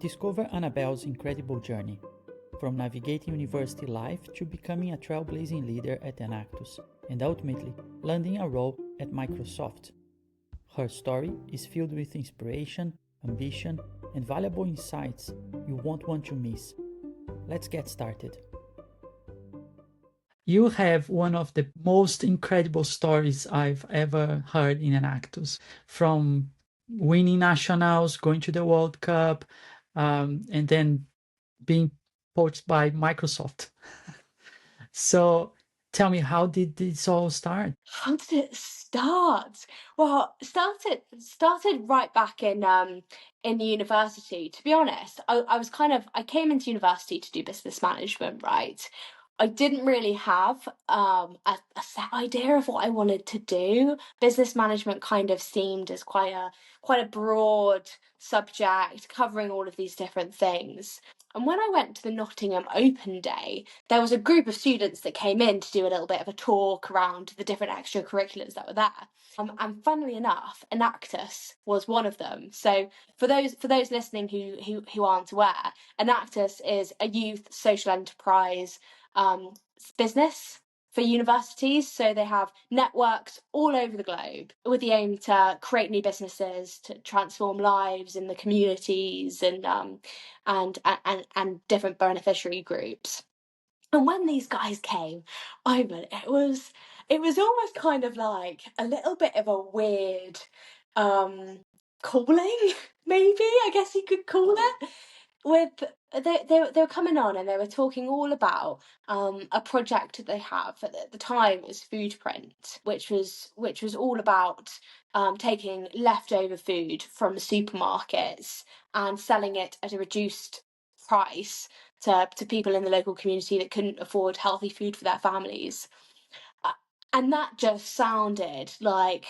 Discover Annabel's incredible journey, from navigating university life to becoming a trailblazing leader at Enactus, and ultimately landing a role at Microsoft. Her story is filled with inspiration, ambition, and valuable insights you won't want to miss. Let's get started. You have one of the most incredible stories I've ever heard in Enactus, from winning nationals, going to the World Cup, and then being poached by Microsoft. So tell me, how did this all start? How did it start? Well, started right back in university. To be honest, I came into university to do business management, right? I didn't really have a set idea of what I wanted to do. Business management kind of seemed as quite a broad subject, covering all of these different things. And when I went to the Nottingham Open Day, there was a group of students that came in to do a little bit of a talk around the different extracurriculars that were there. And funnily enough, Enactus was one of them. So for those listening who aren't aware, Enactus is a youth social enterprise business for universities. So they have networks all over the globe with the aim to create new businesses, to transform lives in the communities and different beneficiary groups. And when these guys came over, it was almost kind of like a little bit of a weird calling, maybe, I guess you could call it. They were coming on and they were talking all about a project that they have at the time. It was Foodprint, which was all about taking leftover food from supermarkets and selling it at a reduced price to people in the local community that couldn't afford healthy food for their families. And that just sounded like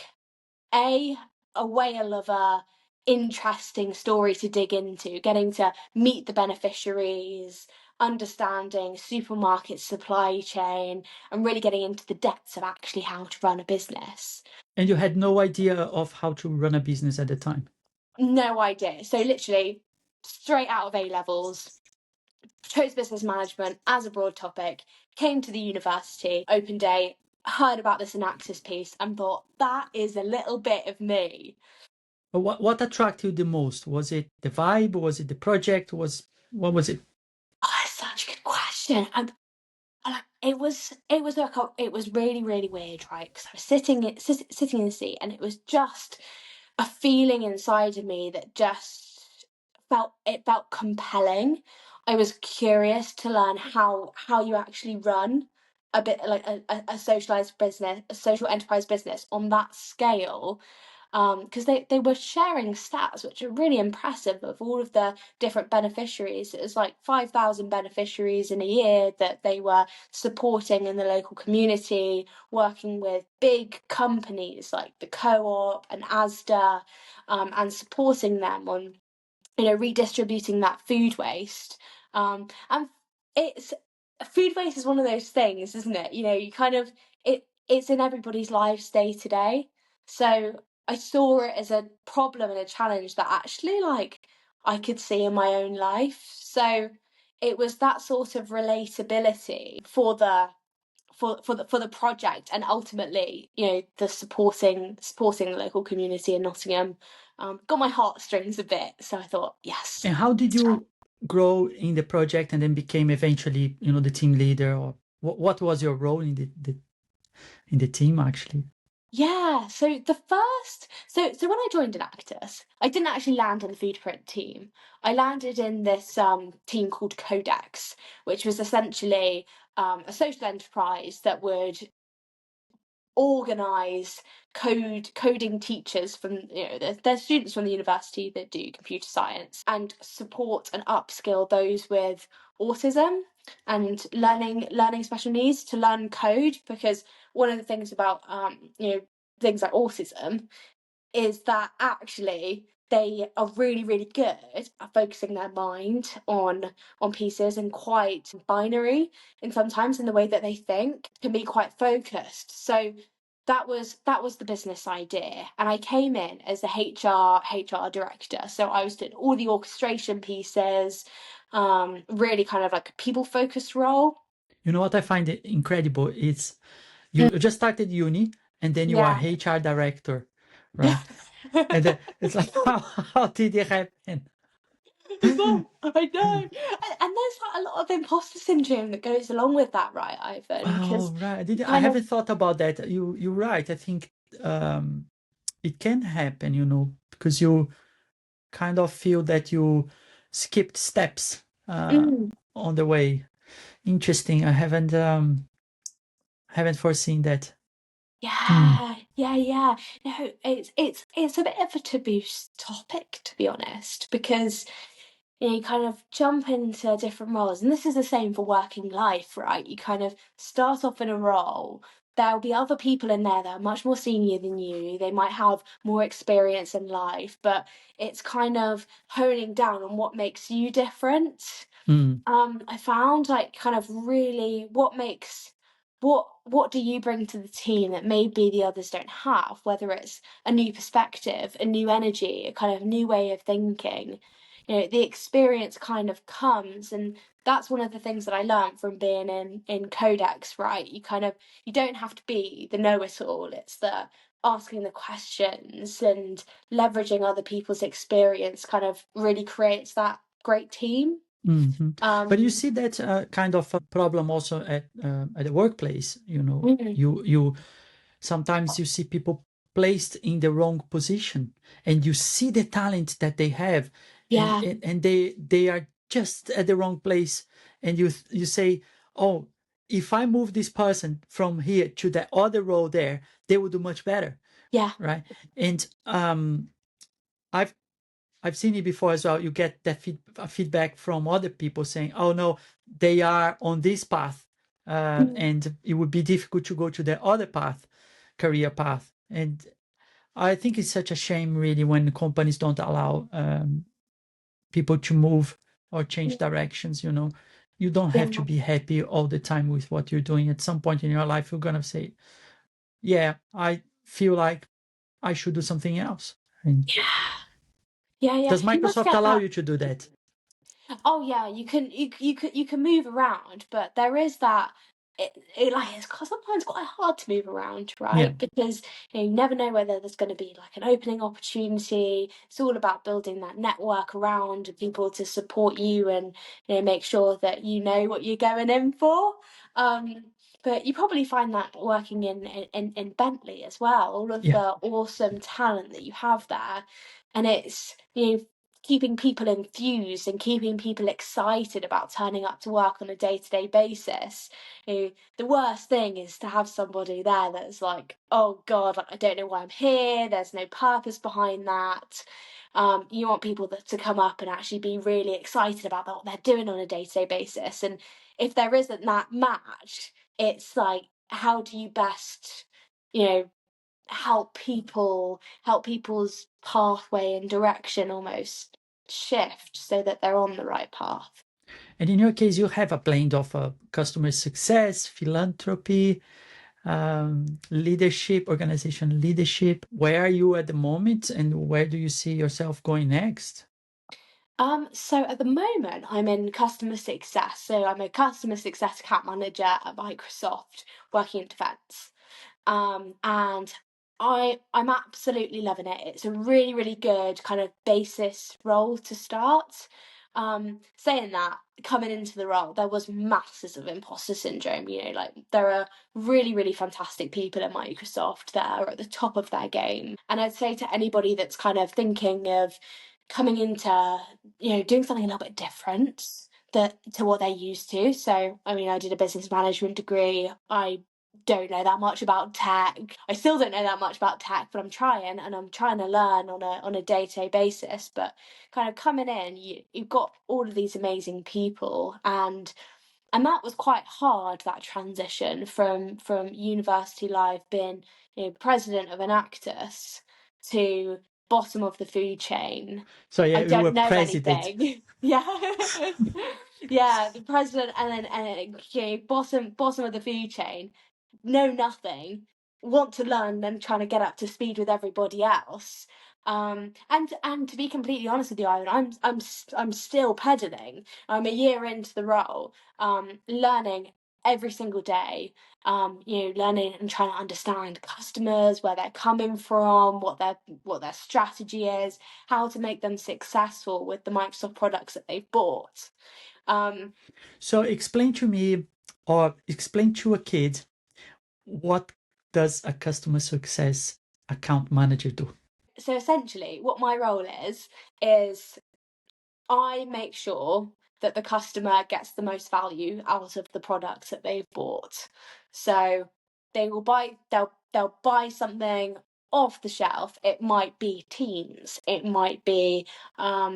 a whale of a interesting story to dig into, getting to meet the beneficiaries, understanding supermarket supply chain, and really getting into the depths of actually how to run a business. And you had no idea of how to run a business at the time? No idea. So literally straight out of A-levels, chose business management as a broad topic, came to the university, open day, heard about this Enactus piece and thought, that is a little bit of me. What attracted you the most? Was it the vibe? Was it the project? What was it? Oh, that's such a good question. It was really, really weird, right? Because I was sitting in the seat, and it was just a feeling inside of me that just felt compelling. I was curious to learn how you actually run a bit like a socialized business, a social enterprise business on that scale. Because they were sharing stats which are really impressive of all of the different beneficiaries. It was like 5,000 beneficiaries in a year that they were supporting in the local community, working with big companies like the Co-op and Asda, and supporting them on, redistributing that food waste. And food waste is one of those things, isn't it? You kind of it's in everybody's lives day to day. So I saw it as a problem and a challenge that actually, like, I could see in my own life. So it was that sort of relatability for the project, and ultimately, the supporting the local community in Nottingham got my heartstrings a bit. So I thought, yes. And how did you grow in the project and then became eventually, the team leader? Or what was your role in the team actually? Yeah, so when I joined Enactus, I didn't actually land on the Foodprint team. I landed in this team called Codex, which was essentially a social enterprise that would organise coding teachers from, there's students from the university that do computer science, and support and upskill those with autism and learning special needs to learn code. Because one of the things about things like autism is that actually they are really, really good at focusing their mind on pieces, and quite binary, and sometimes in the way that they think can be quite focused. So that was the business idea, and I came in as the HR director. So I was doing all the orchestration pieces, really kind of like a people focused role. You know what I find incredible? It's you just started uni and then you are HR director, right? And then it's like, how did it happen? Well, I know, and there's like a lot of imposter syndrome that goes along with that, right, Ivan? Because Oh, right. I haven't thought about that. You're right. I think it can happen, because you kind of feel that you skipped steps on the way. Interesting. I haven't foreseen that. Yeah. No, it's a bit of a taboo topic, to be honest, because you kind of jump into different roles, and this is the same for working life, right? You kind of start off in a role. There'll be other people in there that are much more senior than you. They might have more experience in life, but it's kind of honing down on what makes you different. I found like kind of really what do you bring to the team that maybe the others don't have, whether it's a new perspective, a new energy, a kind of new way of thinking. The experience kind of comes, and that's one of the things that I learned from being in Codex, right? You don't have to be the know-it-all. It's the asking the questions and leveraging other people's experience kind of really creates that great team. But you see that kind of a problem also at the workplace. Mm. You sometimes you see people placed in the wrong position, and you see the talent that they have, and they are just at the wrong place, and you say, oh, if I move this person from here to the other role there, they will do much better. Right. And I've seen it before as well. You get that feedback from other people saying, oh no, they are on this path, and it would be difficult to go to the other path, career path. And I think it's such a shame, really, when companies don't allow people to move or change directions. You don't have to be happy all the time with what you're doing. At some point in your life, you're going to say, yeah, I feel like I should do something else. Yeah. Does Microsoft allow you to do that? Oh yeah, you can move around, but there is that. It's sometimes quite hard to move around, right? Because you never know whether there's going to be like an opening opportunity. It's all about building that network around people to support you and make sure that you know what you're going in for. But you probably find that working in Bentley as well, all of the awesome talent that you have there, and it's keeping people infused and keeping people excited about turning up to work on a day-to-day basis. The worst thing is to have somebody there that's like, oh God, like, I don't know why I'm here. There's no purpose behind that. You want people to come up and actually be really excited about what they're doing on a day-to-day basis. And if there isn't that match, it's like, how do you best, help people's pathway and direction almost shift so that they're on the right path. And in your case, you have a blend of customer success, philanthropy, leadership, organization leadership. Where are you at the moment, and where do you see yourself going next? So at the moment, I'm in customer success. So I'm a customer success account manager at Microsoft, working in defense. And I'm absolutely loving it. It's a really, really good kind of basis role to start. Saying that, coming into the role, there was masses of imposter syndrome. Like there are really, really fantastic people at Microsoft that are at the top of their game. And I'd say to anybody that's kind of thinking of coming into, doing something a little bit different to what they're used to. So, I mean, I did a business management degree. I don't know that much about tech. I still don't know that much about tech, but I'm trying to learn on a day-to-day basis. But kind of coming in, you've got all of these amazing people, and that was quite hard, that transition from university life, being president of Enactus to bottom of the food chain. So yeah, I don't know president. anything. The president, and then bottom of the food chain, know nothing, want to learn and trying to get up to speed with everybody else. And to be completely honest with you, Ivan, I'm still pedaling. I'm a year into the role, learning every single day. Learning and trying to understand customers, where they're coming from, what their strategy is, how to make them successful with the Microsoft products that they've bought. So explain to me, or explain to a kid, what does a customer success account manager do? So essentially, what my role is I make sure that the customer gets the most value out of the products that they've bought. So they'll buy something off the shelf. It might be Teams, it might be apps,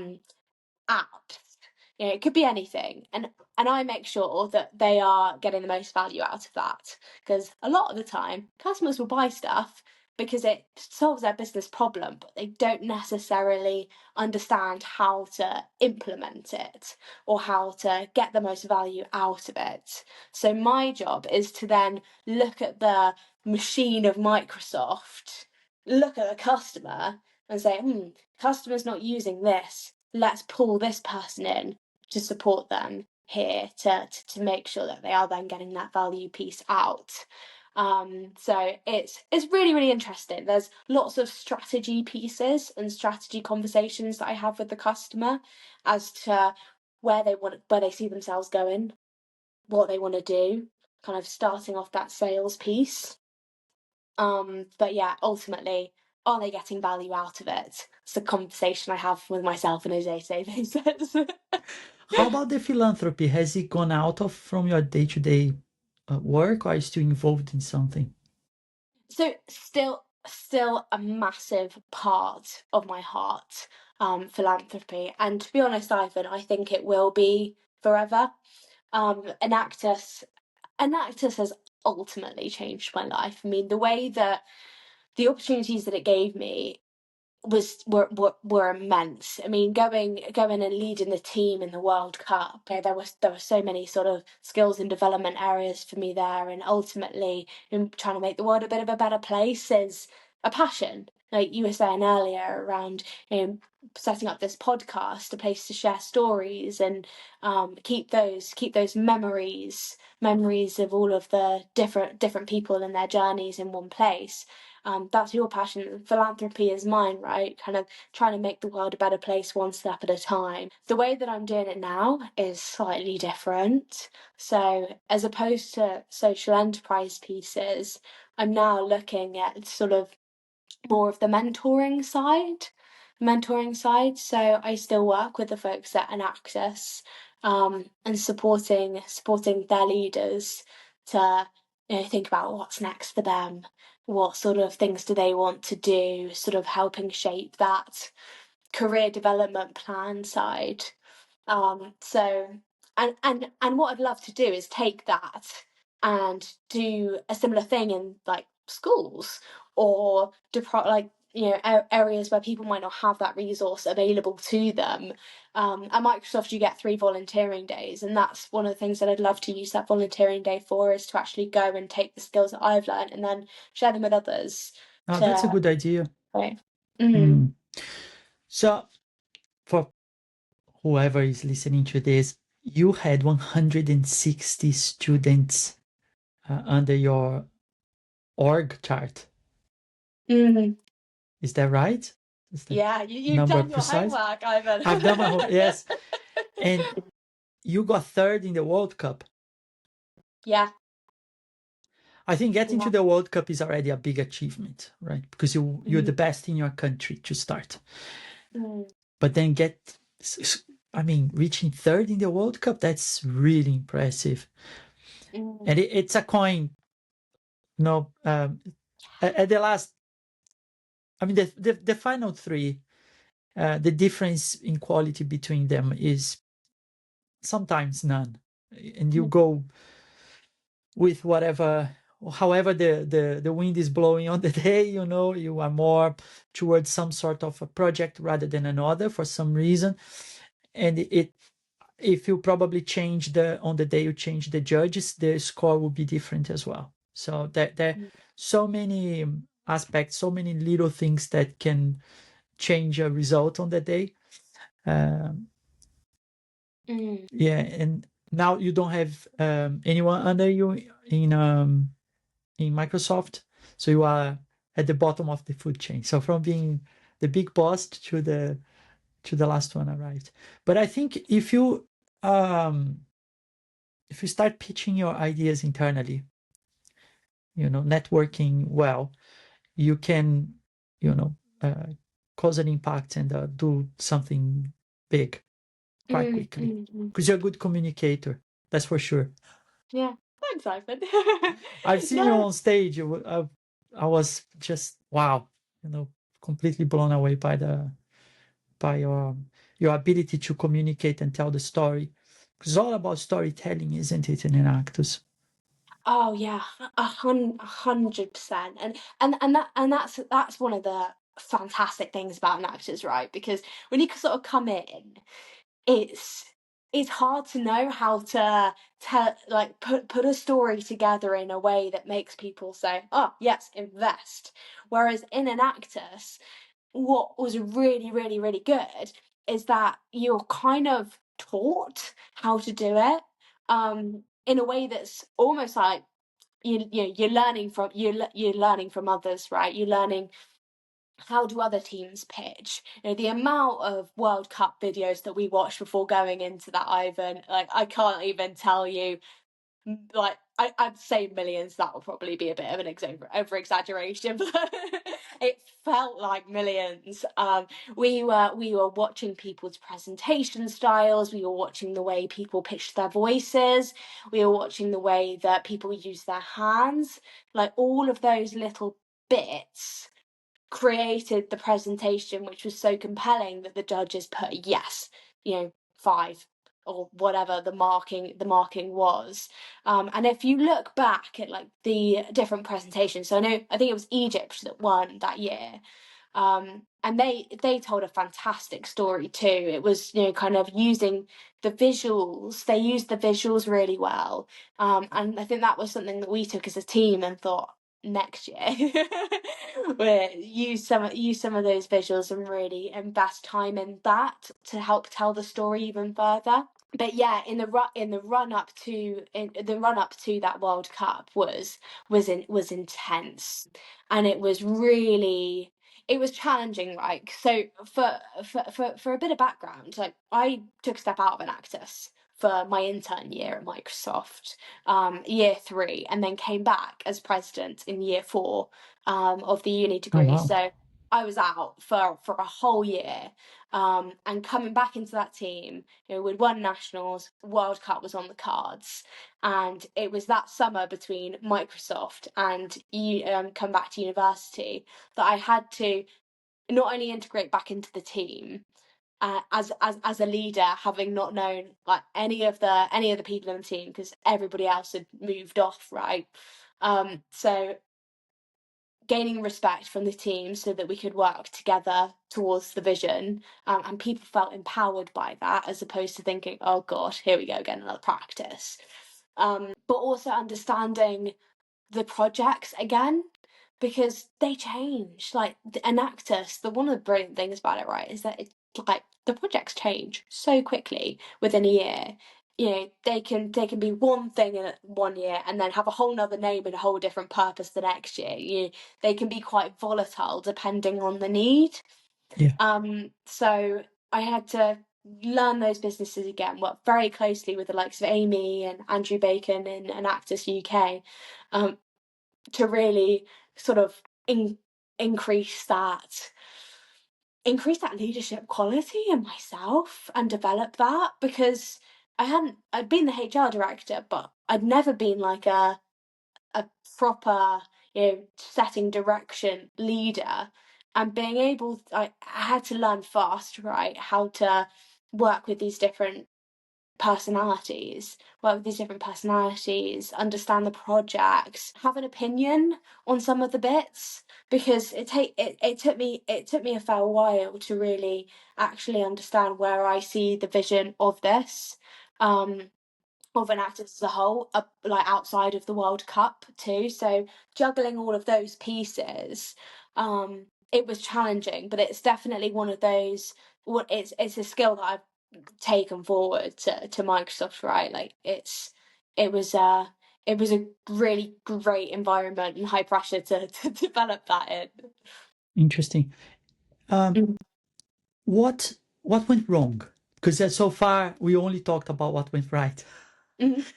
it could be anything, and I make sure that they are getting the most value out of that, because a lot of the time customers will buy stuff because it solves their business problem, but they don't necessarily understand how to implement it or how to get the most value out of it. So my job is to then look at the machine of Microsoft, look at the customer and say, customer's not using this, let's pull this person in to support them here to make sure that they are then getting that value piece out. So it's really, really interesting. There's lots of strategy pieces and strategy conversations that I have with the customer as to where they see themselves going, what they want to do, kind of starting off that sales piece. But yeah, ultimately, are they getting value out of it? It's a conversation I have with myself on a day-to-day basis. How about the philanthropy? Has it gone out of from your day-to-day work, or are you still involved in something? So still a massive part of my heart, philanthropy. And to be honest, Ivan, I think it will be forever. Enactus has ultimately changed my life. I mean, the way that the opportunities that it gave me were immense. I mean, going and leading the team in the World Cup, there were so many sort of skills and development areas for me there, and ultimately, trying to make the world a bit of a better place is a passion. Like you were saying earlier, around setting up this podcast, a place to share stories and keep those memories of all of the different people and their journeys in one place. That's your passion. Philanthropy is mine, right? Kind of trying to make the world a better place one step at a time. The way that I'm doing it now is slightly different. So as opposed to social enterprise pieces, I'm now looking at sort of more of the mentoring side. So I still work with the folks at Enactus, and supporting their leaders to think about what's next for them, what sort of things do they want to do, sort of helping shape that career development plan side. So and what I'd love to do is take that and do a similar thing in like schools or areas where people might not have that resource available to them. At Microsoft, you get 3 volunteering days, and that's one of the things that I'd love to use that volunteering day for, is to actually go and take the skills that I've learned and then share them with others. Oh, that's a good idea. Right. Mm. So for whoever is listening to this, you had 160 students under your org chart. Mm. Is that right? Is that Yeah, you've done your homework, Ivan. I've done my homework, yes. And you got 3rd in the World Cup. Yeah. I think getting to the World Cup is already a big achievement, right? Because you're the best in your country to start. But then reaching 3rd in the World Cup, that's really impressive. And it's a coin, at the last, the final 3, the difference in quality between them is sometimes none. And you go with however the wind is blowing on the day, you are more towards some sort of a project rather than another for some reason. And if you probably on the day you change the judges, the score will be different as well. So there are so many aspects, so many little things that can change a result on the day. Yeah, and now you don't have anyone under you in Microsoft, so you are at the bottom of the food chain. So from being the big boss to the last one arrived. But I think if you start pitching your ideas internally, networking well, you can cause an impact and do something big quite quickly, because you're a good communicator, that's for sure. Yeah, thanks, Ivan. I've seen you on stage. I was just wow, completely blown away by your ability to communicate and tell the story. Because it's all about storytelling, isn't it, in Enactus? Oh yeah, 100%, and that's one of the fantastic things about Enactus, right? Because when you sort of come in, it's hard to know how to put a story together in a way that makes people say, oh yes, invest. Whereas in Enactus, what was really, really, really good is that you're kind of taught how to do it in a way that's almost like you're learning from others, right? You're learning how do other teams pitch. The amount of World Cup videos that we watched before going into that, Ivan, like I can't even tell you. Like I'd say millions. That would probably be a bit of an over exaggeration, but it felt like millions. We were watching people's presentation styles. We were watching the way people pitched their voices. We were watching the way that people use their hands. Like all of those little bits created the presentation, which was so compelling that the judges put a yes, 5 or whatever the marking was. And if you look back at like the different presentations, so I think it was Egypt that won that year. And they told a fantastic story too. It was kind of using the visuals. They used the visuals really well, and I think that was something that we took as a team and thought, next year we'll use some of those visuals and really invest time in that to help tell the story even further. But yeah, in the run up to that World Cup was intense, and it was really challenging, right? So for a bit of background, like I took a step out of Enactus for my intern year at Microsoft, year 3, and then came back as president in year 4 of the uni degree. wow. So I was out for a whole year, and coming back into that team, we'd won nationals, World Cup was on the cards, and it was that summer between Microsoft and come back to university that I had to not only integrate back into the team as a leader, having not known like any of the people in the team because everybody else had moved off, right? So gaining respect from the team so that we could work together towards the vision, and people felt empowered by that as opposed to thinking, oh god, here we go again, another practice. But also understanding the projects again, because they change. Like Enactus, one of the brilliant things about it, right, is that like the projects change so quickly within a year. They can be one thing in 1 year and then have a whole nother name and a whole different purpose the next year. They can be quite volatile depending on the need. Yeah. So I had to learn those businesses again, work very closely with the likes of Amy and Andrew Bacon in Enactus UK, to really sort of increase that leadership quality in myself and develop that, because I'd been the HR director, but I'd never been like a proper setting direction leader, and being able I had to learn fast, right, how to work with these different personalities, understand the projects, have an opinion on some of the bits, because it took me a fair while to really actually understand where I see the vision of this. Enactus as a whole, like outside of the World Cup too. So juggling all of those pieces, it was challenging, but it's definitely one of those. It's a skill that I've taken forward to Microsoft, right? Like it was a really great environment and high pressure to develop that in. Interesting. What went wrong? Because so far we only talked about what went right.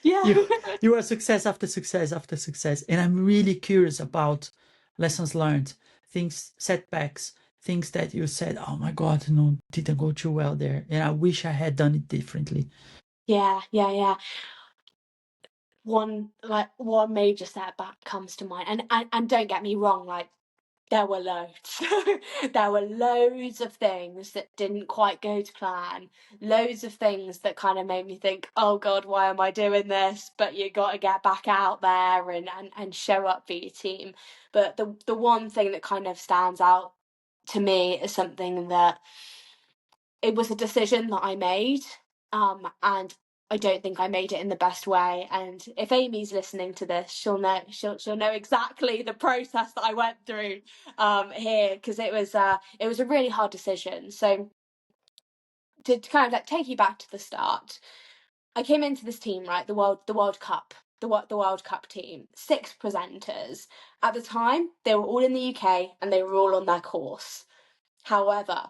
Yeah. You are success after success after success, and I'm really curious about lessons learned, things, setbacks, things that you said, oh my god, no, didn't go too well there, and I wish I had done it differently. Yeah. One major setback comes to mind, and don't get me wrong, like there were loads. There were loads of things that didn't quite go to plan, loads of things that kind of made me think, oh god, why am I doing this? But you got to get back out there and show up for your team. But the one thing that kind of stands out to me is something that it was a decision that I made, and I don't think I made it in the best way. And if Amy's listening to this, she'll know exactly the process that I went through here, because it was a really hard decision. So to kind of like take you back to the start, I came into this team, right, the World Cup. The World Cup team, 6 presenters. At the time, they were all in the UK and they were all on their course. However,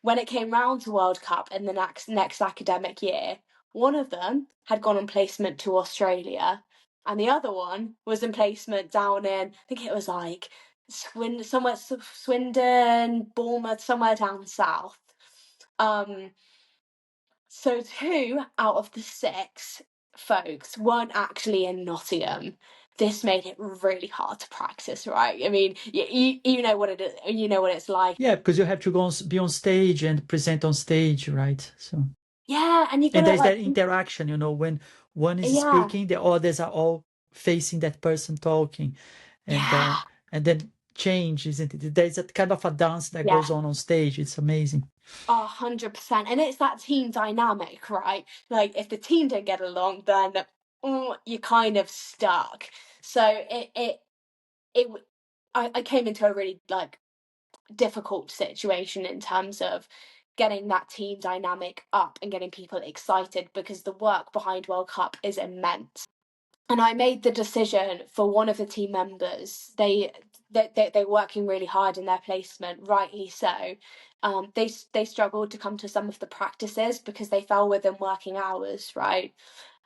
when it came round to World Cup in the next academic year, one of them had gone on placement to Australia, and the other one was in placement down in, I think it was like Swindon, Bournemouth, somewhere down south. So 2 out of the 6 folks weren't actually in Nottingham. This made it really hard to practice, right? I mean, you know what it is, you know what it's like. Yeah, because you have to go be on stage and present on stage, right? So Yeah, and you and gotta there's like, that interaction, when one is yeah, speaking, the others are all facing that person talking, and yeah, and then change, isn't it? There's a kind of a dance that yeah, goes on stage. It's amazing. 100%. And it's that team dynamic, right? Like if the team don't get along, then you're kind of stuck. So I came into a really like difficult situation in terms of getting that team dynamic up and getting people excited, because the work behind World Cup is immense. And I made the decision for one of the team members. They're working really hard in their placement, rightly so. They struggled to come to some of the practices because they fell within working hours, right?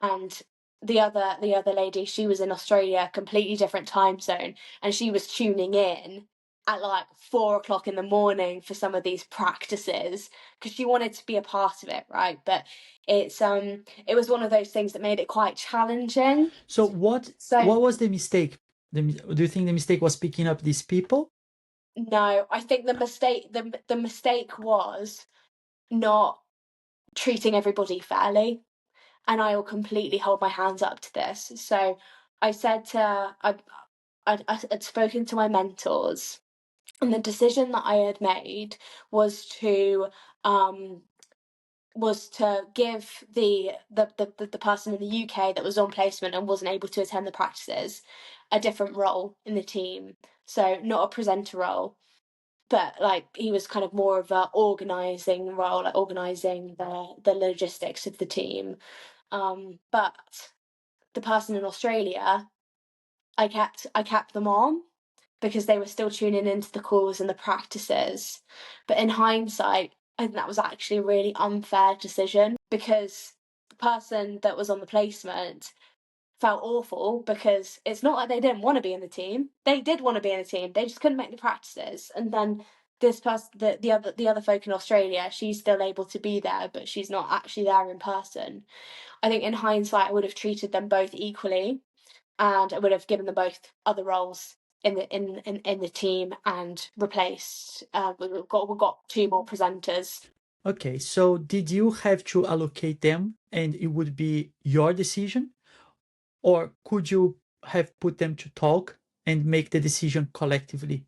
And the other lady, she was in Australia, completely different time zone, and she was tuning in at like 4 o'clock in the morning for some of these practices because she wanted to be a part of it, right? But it was one of those things that made it quite challenging. So what So was the mistake? Do you think the mistake was picking up these people? no, I think the mistake was not treating everybody fairly, and I will completely hold my hands up to this. So I said to I'd spoken to my mentors, and the decision that I had made was to um give the person in the UK that was on placement and wasn't able to attend the practices a different role in the team. So not a presenter role, but like he was kind of more of a organising role, like organising the logistics of the team. But the person in Australia, I kept them on because they were still tuning into the calls and the practices. But in hindsight, I think that was actually a really unfair decision, because the person that was on the placement felt awful because it's not like they didn't want to be in the team. They did want to be in the team. They just couldn't make the practices. And then this person, the other folk in Australia, she's still able to be there, but she's not actually there in person. I think in hindsight, I would have treated them both equally, and I would have given them both other roles in the team and replaced. We've got 2 more presenters. Okay, so did you have to allocate them and it would be your decision? Or could you have put them to talk and make the decision collectively?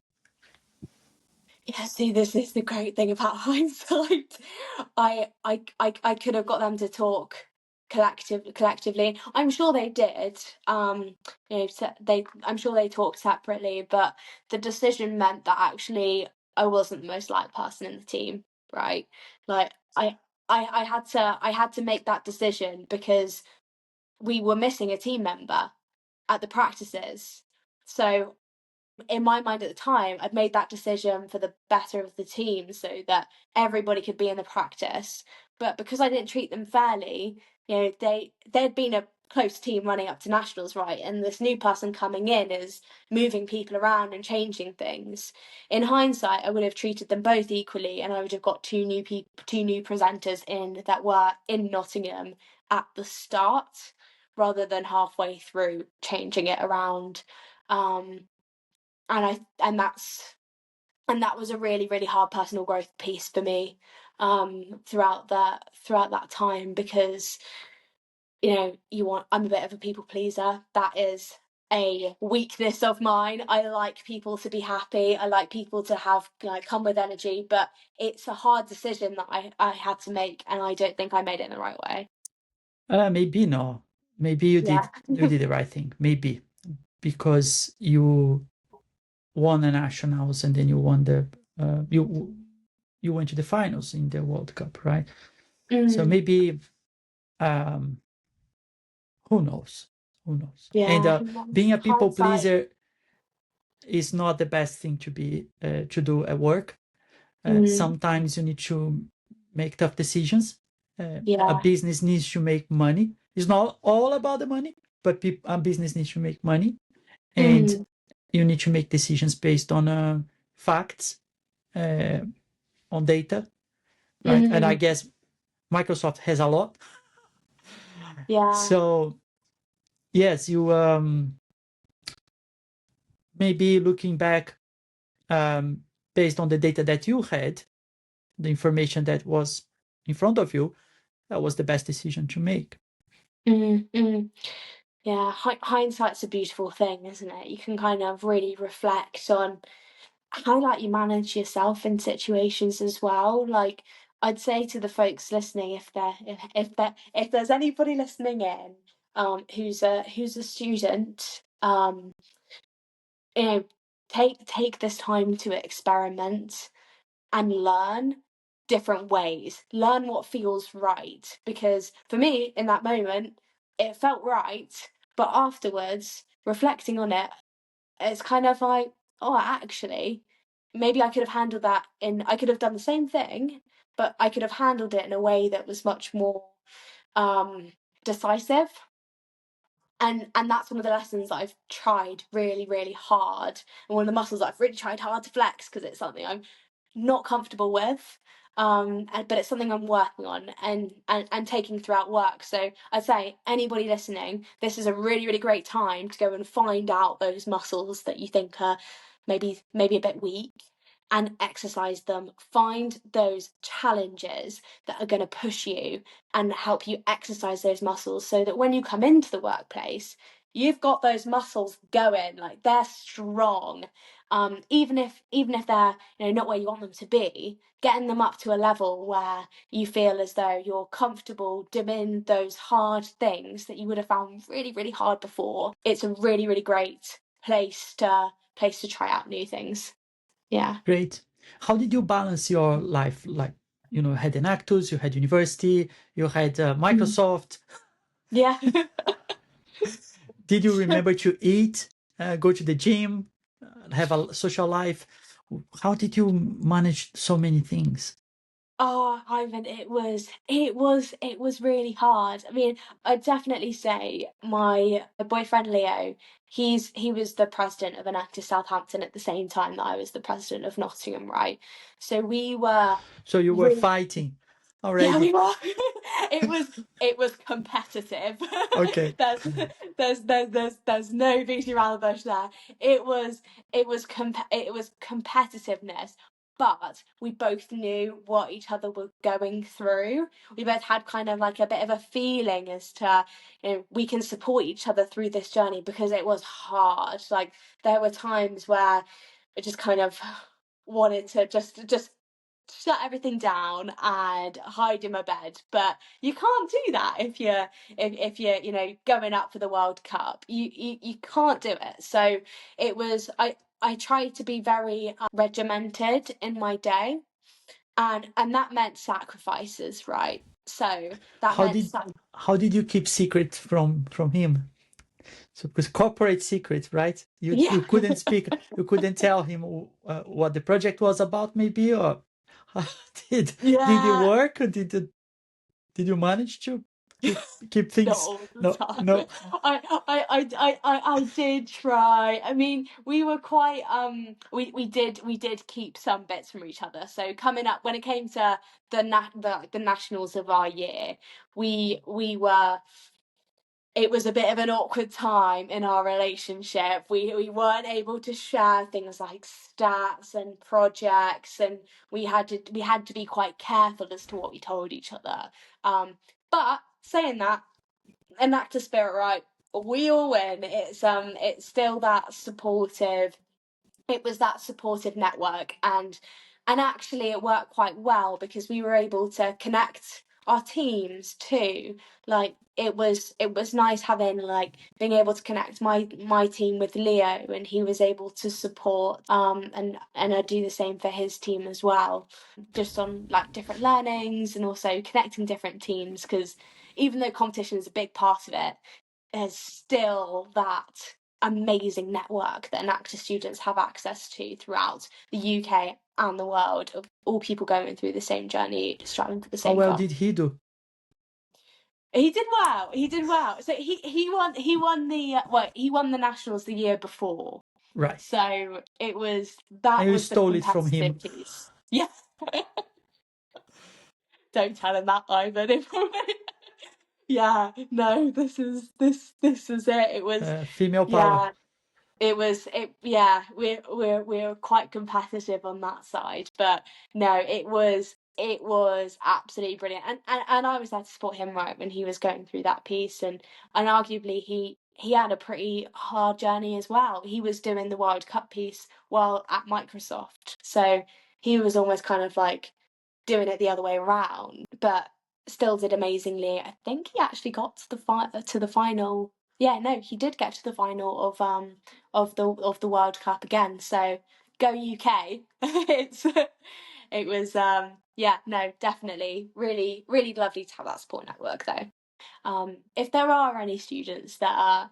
Yeah, see, this is the great thing about hindsight. I could have got them to talk collectively. I'm sure they did. I'm sure they talked separately, but the decision meant that actually I wasn't the most liked person in the team, right? Like I had to make that decision because we were missing a team member at the practices. So in my mind at the time, I'd made that decision for the better of the team so that everybody could be in the practice. But because I didn't treat them fairly, they'd been a close team running up to nationals, right? And this new person coming in is moving people around and changing things. In hindsight, I would have treated them both equally, and I would have got two new presenters in that were in Nottingham at the start, rather than halfway through changing it around. And that was a really, really hard personal growth piece for me throughout that time, because I'm a bit of a people pleaser. That is a weakness of mine. I like people to be happy. I like people to have come with energy, but it's a hard decision that I had to make, and I don't think I made it in the right way. Maybe no. Maybe you Yeah. did the right thing. Maybe because you won the nationals and then you won the you went to the finals in the World Cup, right? So maybe who knows? Who knows? Yeah. And being a people Hindsight. pleaser is not the best thing to be to do at work. Sometimes you need to make tough decisions. A business needs to make money. It's not all about the money, but a business needs to make money, and you need to make decisions based on facts, on data, right? And I guess Microsoft has a lot. Yeah. So yes, you maybe looking back, based on the data that you had, the information that was in front of you, that was the best decision to make. Yeah, hindsight's a beautiful thing, isn't it? You can kind of really reflect on how you manage yourself in situations as well. Like, I'd say to the folks listening, if there's anybody listening in who's a student, take this time to experiment and learn different ways. Learn what feels right. Because for me, in that moment, it felt right. But afterwards, reflecting on it, it's kind of like, oh, actually, maybe I could have handled that I could have done the same thing, but I could have handled it in a way that was much more decisive. And that's one of the lessons that I've tried really, really hard, and one of the muscles that I've really tried hard to flex, because it's something I'm not comfortable with, but it's something I'm working on and taking throughout work. So I'd say anybody listening, this is a really, really great time to go and find out those muscles that you think are maybe a bit weak, and exercise them. Find those challenges that are going to push you and help you exercise those muscles, so that when you come into the workplace, you've got those muscles going, like they're strong. Even if they're not where you want them to be, getting them up to a level where you feel as though you're comfortable doing those hard things that you would have found really, really hard before. It's a really, really great place to try out new things. Yeah. Great. How did you balance your life? Like, you had Enactus, you had university, you had Microsoft. Yeah. Did you remember to eat, go to the gym, have a social life? How did you manage so many things? Oh, Ivan, it was really hard. I mean, I'd definitely say my boyfriend Leo, he was the president of Enactus Southampton at the same time that I was the president of Nottingham, right? So we were So you were really, fighting yeah, we already. were. It was competitive. Okay. There's no beating around the bush there. It was competitiveness, but we both knew what each other were going through. We both had kind of like a bit of a feeling as to, we can support each other through this journey, because it was hard. Like, there were times where I just kind of wanted to just shut everything down and hide in my bed. But you can't do that if you're going up for the World Cup. You can't do it. So it was I tried to be very regimented in my day, and that meant sacrifices, right? So that How meant did you keep secret from him? So because corporate secret, right? You yeah. you couldn't speak, you couldn't tell him what the project was about, maybe, or did it Yeah, work? Or did you manage to keep not things? all the No, time. no. I did try. I mean, we were quite we did keep some bits from each other. So coming up when it came to the nationals of our year, we were it was a bit of an awkward time in our relationship. We weren't able to share things like stats and projects, and we had to be quite careful as to what we told each other. But saying that, Enactus spirit, right? We all win. It's still that supportive. It was that supportive network, and actually it worked quite well because we were able to connect our teams too. Like it was nice having like being able to connect my team with Leo, and he was able to support and I do the same for his team as well, just on like different learnings and also connecting different teams, because even though competition is a big part of it, there's still that amazing network that Enactus students have access to throughout the UK and the world, of all people going through the same journey, striving for the How same well goal. did he do? He did well. He did well. So he won the nationals the year before. Right. So And that you was the stole it from him. competitive piece. Yeah. Don't tell him that, Ivan. Yeah. No. This is it. It was. Female power. Yeah. We're quite competitive on that side, but no, it was absolutely brilliant, and I was there to support him right when he was going through that piece, and arguably he had a pretty hard journey as well. He was doing the World Cup piece while at Microsoft, so he was almost kind of like doing it the other way around, but still did amazingly. I think he actually got to the final. Yeah, no, he did get to the final of the World Cup again. So go UK. It was yeah, no, definitely really really lovely to have that support network though. If there are any students that are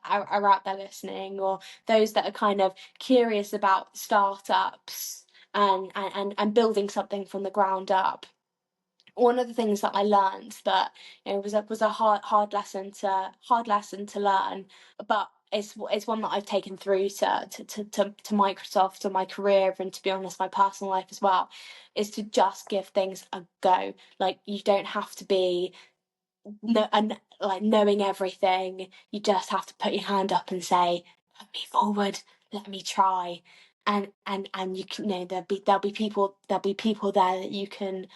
out there listening, or those that are kind of curious about startups and building something from the ground up, one of the things that I learned that was a hard lesson to learn, but it's one that I've taken through to Microsoft, to my career, and to be honest, my personal life as well, is to just give things a go. Like you don't have to be like knowing everything. You just have to put your hand up and say, "Put me forward, let me try." And you can, there'll be people there that you can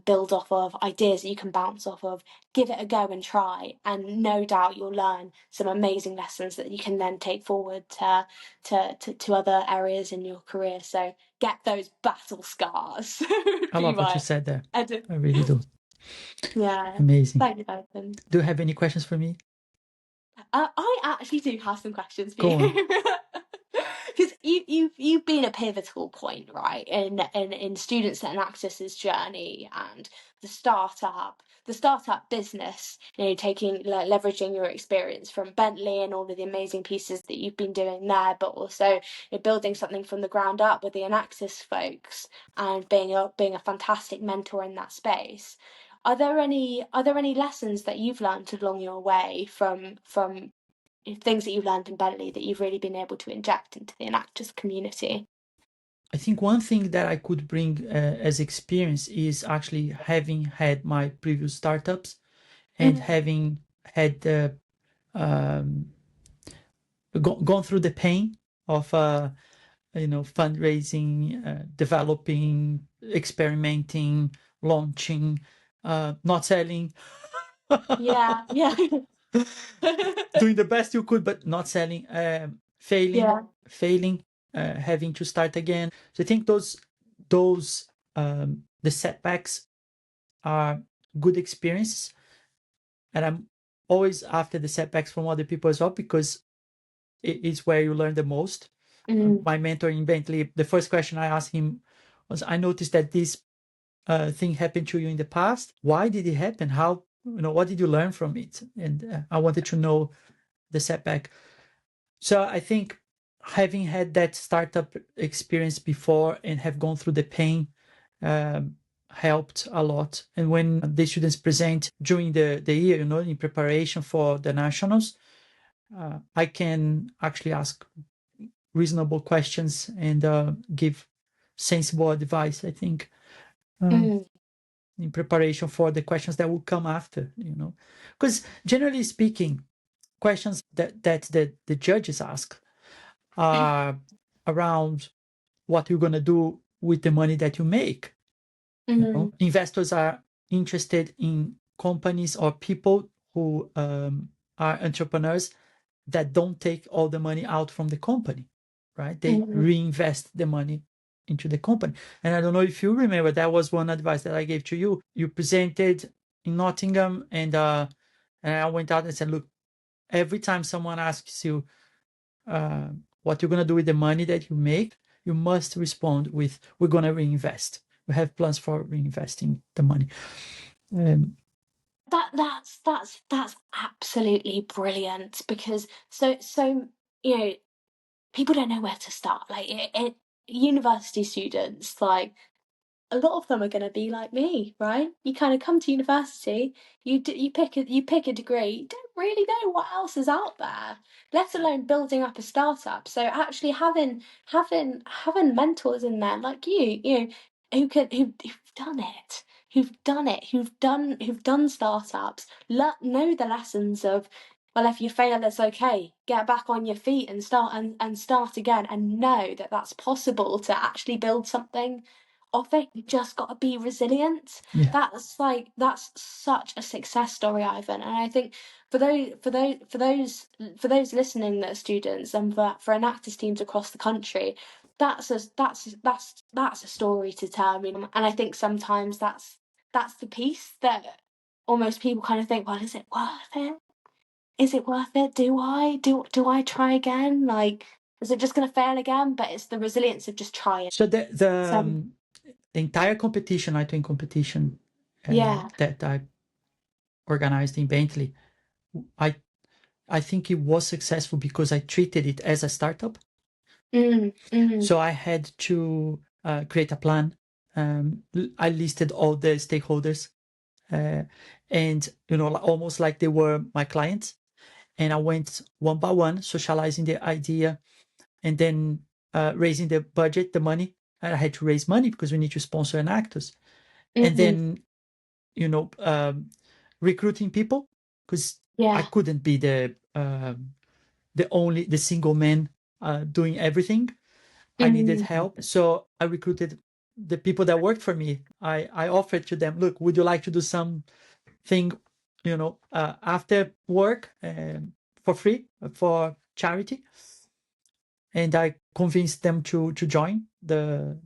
build off of, ideas that you can bounce off of. Give it a go and try, and no doubt you'll learn some amazing lessons that you can then take forward to other areas in your career. So get those battle scars. I love what you said there. I do. I really do. Yeah. Amazing. Thank you, Ethan. Do you have any questions for me? I actually do have some questions for Go you. Because you've been a pivotal point, right, in students at Enactus's journey, and the startup business, taking leveraging your experience from Bentley and all of the amazing pieces that you've been doing there, but also building something from the ground up with the Enactus folks, and being a fantastic mentor in that space. Are there any lessons that you've learned along your way from things that you've learned in Bentley that you've really been able to inject into the Enactus community? I think one thing that I could bring as experience is actually having had my previous startups and having had gone through the pain of fundraising, developing, experimenting, launching, not selling. Yeah. Doing the best you could, but not selling, failing, having to start again. So I think those the setbacks are good experiences, and I'm always after the setbacks from other people as well, because it is where you learn the most. My mentor in Bentley, the first question I asked him was, I noticed that this thing happened to you in the past. Why did it happen? How, what did you learn from it? And I wanted to know the setback. So I think having had that startup experience before and have gone through the pain helped a lot. And when the students present during the year, in preparation for the nationals, I can actually ask reasonable questions and give sensible advice, I think, in preparation for the questions that will come after, because generally speaking, questions that the judges ask are around what you're going to do with the money that you make. Investors are interested in companies or people who are entrepreneurs that don't take all the money out from the company, right? They reinvest the money into the company. And I don't know if you remember, that was one advice that I gave to you. You presented in Nottingham, and I went out and said, look, every time someone asks you what you're going to do with the money that you make, you must respond with, we're going to reinvest. We have plans for reinvesting the money. That's absolutely brilliant, because so people don't know where to start. Like university students, like a lot of them are going to be like me, right? You kind of come to university, you pick a degree, you don't really know what else is out there, let alone building up a startup. So actually having mentors in there like you who've done it, who've done startups, know the lessons of, well, if you fail, it's okay. Get back on your feet and start again, and know that that's possible to actually build something of it. You just got to be resilient. Yeah. That's such a success story, Ivan. And I think for those listening that are students, and for Enactus teams across the country, that's a story to tell. I mean, and I think sometimes that's the piece that almost people kind of think, well, is it worth it? Is it worth it? Do I try again? Like, is it just going to fail again? But it's the resilience of just trying. So the entire competition, I-twin competition, that I organized in Bentley, I think it was successful because I treated it as a startup. So I had to create a plan. I listed all the stakeholders, and almost like they were my clients. And I went one by one, socializing the idea, and then raising the budget, the money. And I had to raise money because we need to sponsor Enactus. And then, recruiting people, because I couldn't be the single man doing everything. I needed help. So I recruited the people that worked for me. I offered to them, look, would you like to do something, after work for free, for charity? And I convinced them to join the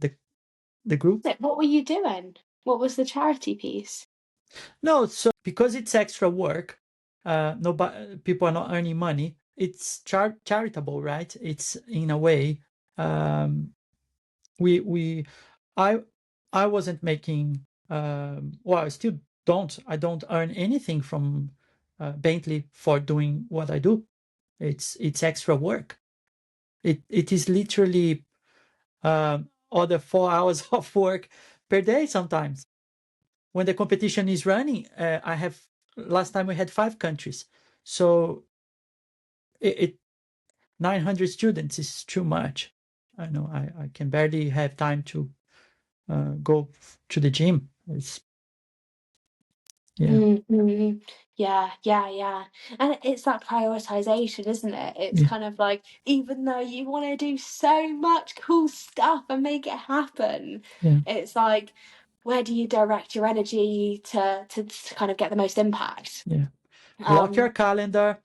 group. What were you doing? What was the charity piece? No, so because it's extra work, people are not earning money. It's charitable, right? It's in a way. I wasn't making. I still don't. I don't earn anything from Bentley for doing what I do. It's extra work. It is literally other 4 hours of work per day sometimes. When the competition is running, last time we had 5 countries. So 900 students is too much. I know I can barely have time to go to the gym. Yeah. And it's that prioritization, isn't it? It's kind of like, even though you want to do so much cool stuff and make it happen, it's like, where do you direct your energy to kind of get the most impact? Block your calendar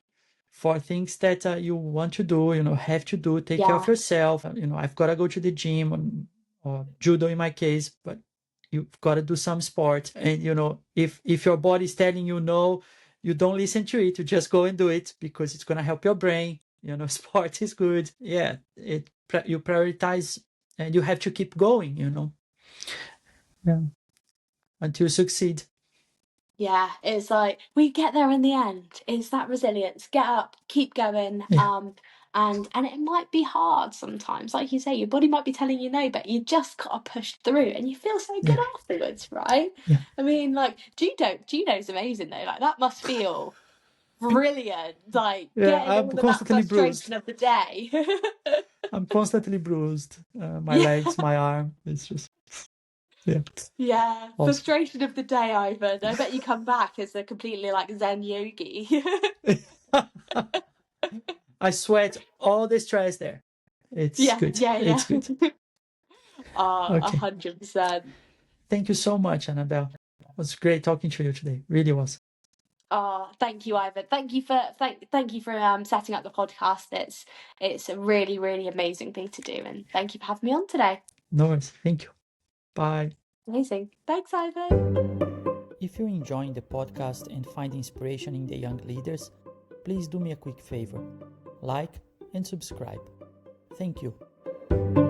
for things that you want to do, have to do, take care of yourself. I've got to go to the gym or judo in my case, but you've got to do some sport. And, if your body is telling you no, you don't listen to it. You just go and do it because it's going to help your brain. Sport is good. Yeah, you prioritize and you have to keep going, yeah, until you succeed. Yeah, it's like we get there in the end. It's that resilience. Get up, keep going. Yeah. And it might be hard sometimes. Like you say, your body might be telling you no, but you just gotta push through and you feel so good Yeah. afterwards, right? Yeah. I mean, like judo's amazing though. Like that must feel brilliant. Like Yeah, getting I'm all of that constantly bruised. frustration of the day. I'm constantly bruised. My Yeah. legs, my arm. It's just, yeah. Yeah, Awesome. frustration of the day, Ivan. I bet you come back as a completely like Zen yogi. I sweat all the stress there. It's good. It's good. Okay. 100%. Thank you so much, Annabel. It was great talking to you today. Really was. Thank you, Ivan. Thank you for setting up the podcast. It's a really, really amazing thing to do, and thank you for having me on today. No worries. Thank you. Bye. Amazing. Thanks, Ivan. If you're enjoying the podcast and find inspiration in the young leaders, please do me a quick favor. Like and subscribe. Thank you.